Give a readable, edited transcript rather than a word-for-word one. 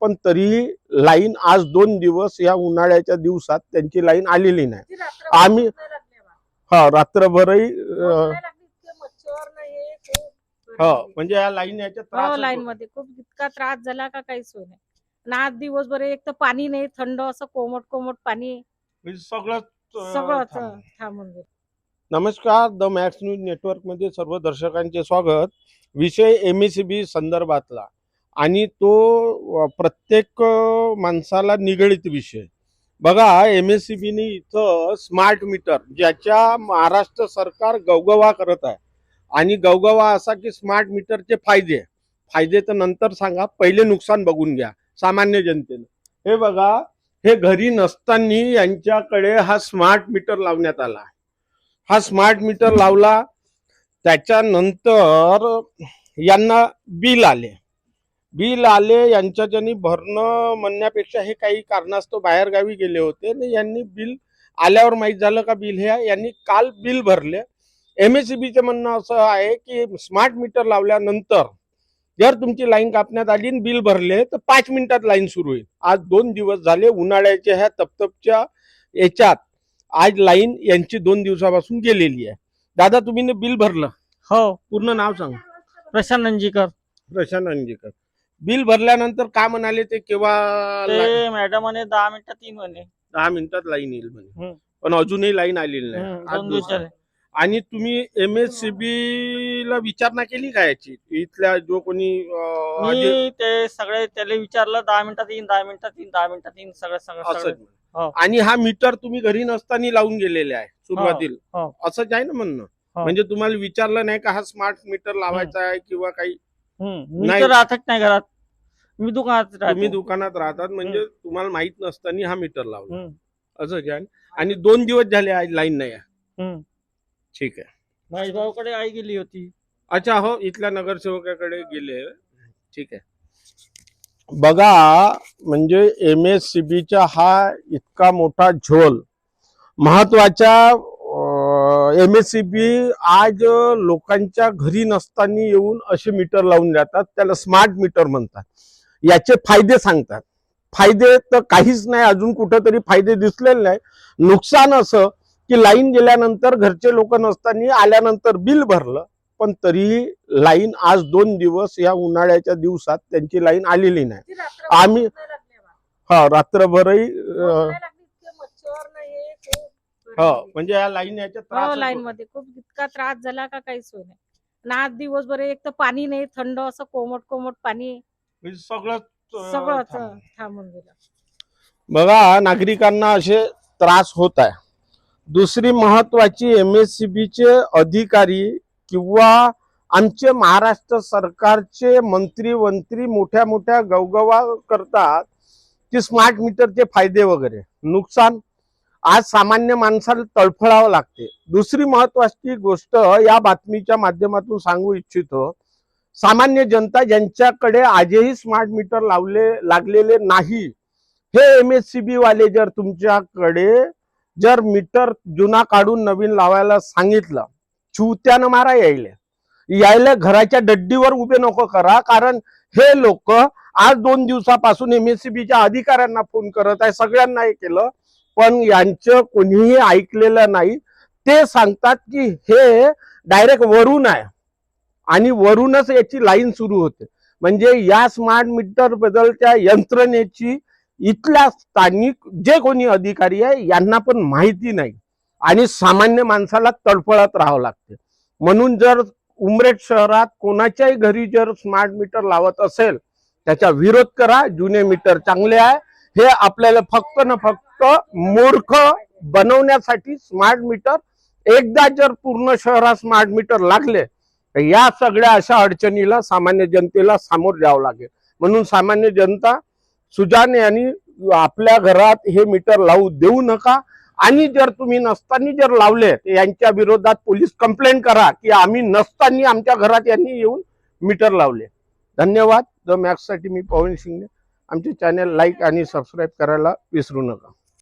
पण तरीही लाईन आज 2 दिवस या उन्हाळ्याच्या दिवसात त्यांची लाईन आलेली नाही. आम्ही रात्रभरही म्हणजे या लाईन याच्या त्रास लाईन मध्ये खूप इतका त्रास झाला का काहीच होय नाही. ना दिवसभर एक तर पाणी नाही, थंड असं कोमट कोमट पाणी, सगळं थांबून गेलं. नमस्कार, द मॅक्स न्यूज नेटवर्क मध्ये सर्व दर्शकांचे स्वागत. विषय MSCB संदर्भातला आणि तो प्रत्येक माणसाला निगडित विषय. बघा, MSCB ने इथं स्मार्ट मीटर ज्याच्या महाराष्ट्र सरकार गवगवा करत आहे आणि गवगवा असा की स्मार्ट मीटरचे फायदे तर नंतर सांगा, पहिले नुकसान बघून घ्या सामान्य जनतेनं. हे बघा, हे घरी नसताना यांच्याकडे हा स्मार्ट मीटर लावण्यात आला. हा स्मार्ट मीटर लावला, त्याच्यानंतर यांना बिल आले यांच्याच्यानी भरणं म्हणण्यापेक्षा हे काही कारणास्तव बाहेर गावी गेले होते आणि यांनी बिल आल्यावर माहीत झालं का बिल हे यांनी काल बिल भरले. MSCBचं म्हणणं असं आहे की स्मार्ट मीटर लावल्यानंतर जर तुमची लाईन कापण्यात आली आणि बिल भरले तर 5 मिनिटात लाईन सुरू होईल. आज 2 दिवस झाले उन्हाळ्याच्या ह्या तपतपच्या याच्यात आज लाईन यांची 2 दिवसापासून गेलेली आहे. दादा, तुम्ही बिल भरलं? हो. पूर्ण नाव सांग. प्रशांत अंजीकर. बिल भरल्यानंतर काय म्हणाले ते? केव्हा? मॅडम म्हणे 10 मिनिटात येईल म्हणे. 10 मिनिटात लाईन येईल म्हणे, पण अजूनही लाईन आलेली नाही. आणि तुम्ही MSCB ला विचारणा केली का याची? इथल्या जो कोणी ते सगळे त्याला विचारलं, 10 मिनिटात येईन, 10 मिनिटात येईन, 10 मिनिटात येईन, सगळं. आणि हा मीटर तुम्ही घरी नसताना लावून गेलेले आहे सुरुवातीला, असंच आहे ना म्हणणं? म्हणजे तुम्हाला विचारलं नाही का हा स्मार्ट मीटर लावायचा आहे किंवा काही? नाही, राहतच नाही घरात, मी दुकानात राहतो. तुम्ही दुकानात राहतात म्हणजे तुम्हाला माहित नसताना हा मीटर लावला, असंच आहे. आणि 2 दिवस झाले आज लाईन नाही आहे. ठीक आहे. माझ्या भाऊकडे आई गेली होती. अच्छा, हो, इथल्या नगरसेवकाकडे गेले. ठीक आहे. बघा, म्हणजे MSCBचा हा इतका मोठा झोल महत्वाच्या MSCB आज लोकांच्या घरी नसताना येऊन असे मीटर लावून जातात, त्याला स्मार्ट मीटर म्हणतात. याचे फायदे सांगतात. फायदे तर काहीच नाही, अजून कुठेतरी फायदे दिसलेले नाही. नुकसान असं की लाईन गेल्यानंतर घरचे लोक नसताना आल्यानंतर बिल भरलं, पण तरीही लाईन आज 2 दिवस या उन्हाळ्याच्या दिवसात त्यांची लाईन आलेली नाही. आम्ही रात्रभरही म्हणजे या लाईन याच्या त्रास लाईन मध्ये खूप इतका त्रास झाला का काहीच होय नाही. ना दिवसभर एक तर पाणी नाही, थंड असं कोमट कोमट पाणी, सगळं थांबून गेलं. बघा, नागरिकांना असे त्रास होत आहे. दुसरी महत्वाची, MSCBचे अधिकारी किंवा आमचे महाराष्ट्र सरकारचे मंत्री मोठ्या मोठ्या गवगवा करतात की स्मार्ट मीटरचे फायदे वगैरे. नुकसान आज सामान्य माणसाला तळफळावं लागते. दुसरी महत्वाची गोष्ट या बातमीच्या माध्यमातून सांगू इच्छितो, सामान्य जनता ज्यांच्याकडे आजही स्मार्ट मीटर लागलेले नाही, हे MSCB वाले जर तुमच्याकडे जर मीटर जुना काढून नवीन लावायला सांगितलं, चुत्यानं मारा यायला घराच्या डड्डीवर उभे नको करा. कारण हे लोक आज 2 दिवसापासून MSCBच्या अधिकाऱ्यांना फोन करत आहे, सगळ्यांना हे केलं, पण यांचं कोणीही ऐकलेलं नाही. ते सांगतात की हे डायरेक्ट वरून आहे आणि वरूनच याची लाईन सुरू होते. म्हणजे या स्मार्ट मीटर बद्दलच्या यंत्रणेची इथल्या स्थानिक जे कोणी अधिकारी आहे यांना पण माहिती नाही आणि सामान्य माणसाला तडफडत राहावं लागते. म्हणून जर उमरेड शहरात कोणाच्याही घरी जर स्मार्ट मीटर लावत असेल, त्याचा विरोध करा. जुने मीटर चांगले आहे. हे आपल्याला फक्त न फक्त मूर्ख बनवण्यासाठी स्मार्ट मीटर, एकदा जर पूर्ण शहरात स्मार्ट मीटर लागले तर या सगळ्या अशा अडचणीला सामान्य जनतेला सामोर जावं लागेल. म्हणून सामान्य जनता सुजाने आणि आपल्या घरात हे मीटर लावू देऊ नका. आणि जर तुम्ही नसताना जर लावले तर यांच्या विरोधात पोलीस कंप्लेंट करा की आम्ही नसताना आमच्या घरात यांनी येऊन मीटर लावले. धन्यवाद. द मॅक्स साठी मी पवन शिंदे. आमचे चॅनल लाईक आणि सबस्क्राईब करायला विसरू नका.